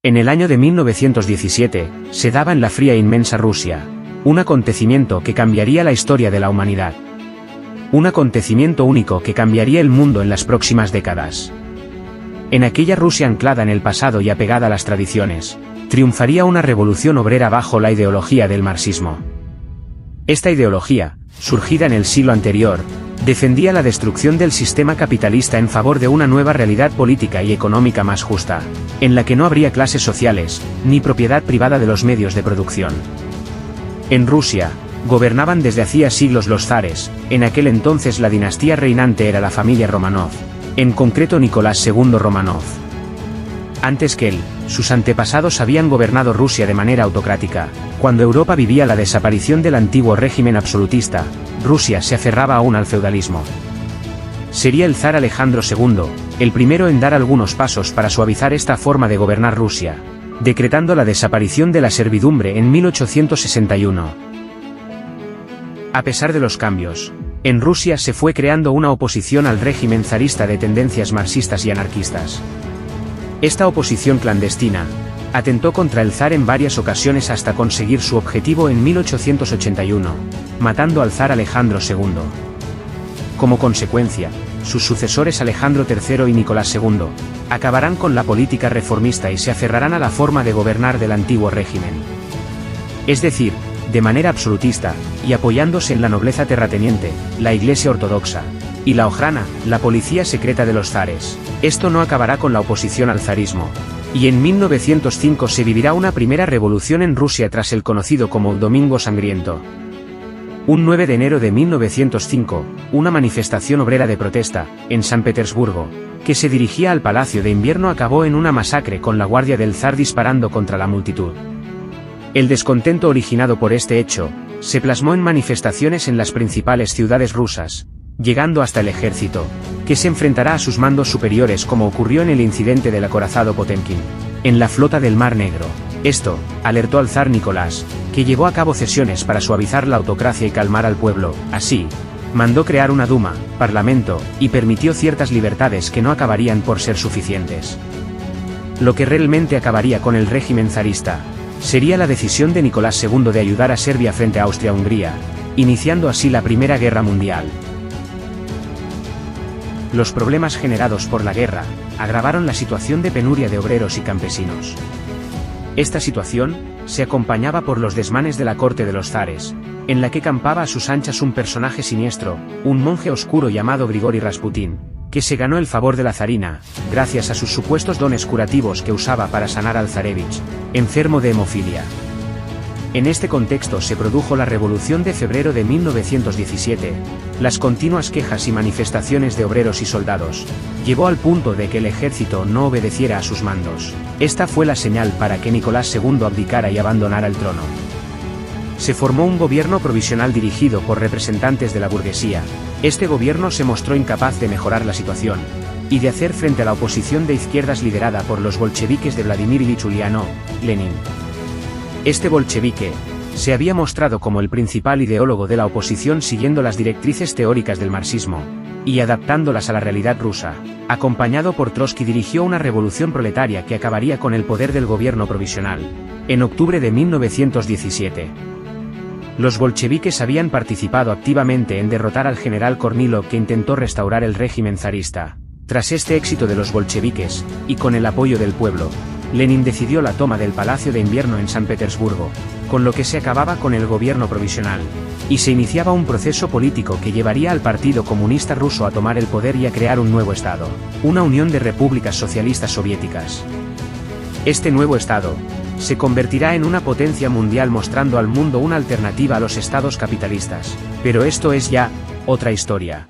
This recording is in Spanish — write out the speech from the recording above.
En el año de 1917, se daba en la fría e inmensa Rusia, un acontecimiento que cambiaría la historia de la humanidad. Un acontecimiento único que cambiaría el mundo en las próximas décadas. En aquella Rusia anclada en el pasado y apegada a las tradiciones, triunfaría una revolución obrera bajo la ideología del marxismo. Esta ideología, surgida en el siglo anterior, defendía la destrucción del sistema capitalista en favor de una nueva realidad política y económica más justa, en la que no habría clases sociales, ni propiedad privada de los medios de producción. En Rusia, gobernaban desde hacía siglos los zares, en aquel entonces la dinastía reinante era la familia Romanov, en concreto Nicolás II Romanov. Antes que él, sus antepasados habían gobernado Rusia de manera autocrática. Cuando Europa vivía la desaparición del antiguo régimen absolutista, Rusia se aferraba aún al feudalismo. Sería el zar Alejandro II, el primero en dar algunos pasos para suavizar esta forma de gobernar Rusia, decretando la desaparición de la servidumbre en 1861. A pesar de los cambios, en Rusia se fue creando una oposición al régimen zarista de tendencias marxistas y anarquistas. Esta oposición clandestina atentó contra el zar en varias ocasiones hasta conseguir su objetivo en 1881, matando al zar Alejandro II. Como consecuencia, sus sucesores Alejandro III y Nicolás II acabarán con la política reformista y se aferrarán a la forma de gobernar del antiguo régimen. Es decir, de manera absolutista, y apoyándose en la nobleza terrateniente, la Iglesia ortodoxa, y la Ojrana, la policía secreta de los zares. Esto no acabará con la oposición al zarismo. Y en 1905 se vivirá una primera revolución en Rusia tras el conocido como Domingo Sangriento. Un 9 de enero de 1905, una manifestación obrera de protesta, en San Petersburgo, que se dirigía al Palacio de Invierno acabó en una masacre con la guardia del zar disparando contra la multitud. El descontento originado por este hecho, se plasmó en manifestaciones en las principales ciudades rusas, llegando hasta el ejército, que se enfrentará a sus mandos superiores como ocurrió en el incidente del acorazado Potemkin, en la flota del Mar Negro. Esto, alertó al zar Nicolás, que llevó a cabo cesiones para suavizar la autocracia y calmar al pueblo. Así, mandó crear una Duma, parlamento, y permitió ciertas libertades que no acabarían por ser suficientes. Lo que realmente acabaría con el régimen zarista, sería la decisión de Nicolás II de ayudar a Serbia frente a Austria-Hungría, iniciando así la Primera Guerra Mundial. Los problemas generados por la guerra agravaron la situación de penuria de obreros y campesinos. Esta situación se acompañaba por los desmanes de la corte de los zares, en la que campaba a sus anchas un personaje siniestro, un monje oscuro llamado Grigori Rasputín, que se ganó el favor de la zarina, gracias a sus supuestos dones curativos que usaba para sanar al zarevich, enfermo de hemofilia. En este contexto se produjo la Revolución de Febrero de 1917, las continuas quejas y manifestaciones de obreros y soldados, llevó al punto de que el ejército no obedeciera a sus mandos. Esta fue la señal para que Nicolás II abdicara y abandonara el trono. Se formó un gobierno provisional dirigido por representantes de la burguesía. Este gobierno se mostró incapaz de mejorar la situación, y de hacer frente a la oposición de izquierdas liderada por los bolcheviques de Vladimir Ilich Ulyanov, Lenin. Este bolchevique se había mostrado como el principal ideólogo de la oposición siguiendo las directrices teóricas del marxismo, y adaptándolas a la realidad rusa. Acompañado por Trotsky dirigió una revolución proletaria que acabaría con el poder del gobierno provisional, en octubre de 1917. Los bolcheviques habían participado activamente en derrotar al general Kornilov que intentó restaurar el régimen zarista. Tras este éxito de los bolcheviques, y con el apoyo del pueblo, Lenin decidió la toma del Palacio de Invierno en San Petersburgo, con lo que se acababa con el gobierno provisional, y se iniciaba un proceso político que llevaría al Partido Comunista Ruso a tomar el poder y a crear un nuevo Estado, una unión de repúblicas socialistas soviéticas. Este nuevo Estado se convertirá en una potencia mundial mostrando al mundo una alternativa a los estados capitalistas. Pero esto es ya otra historia.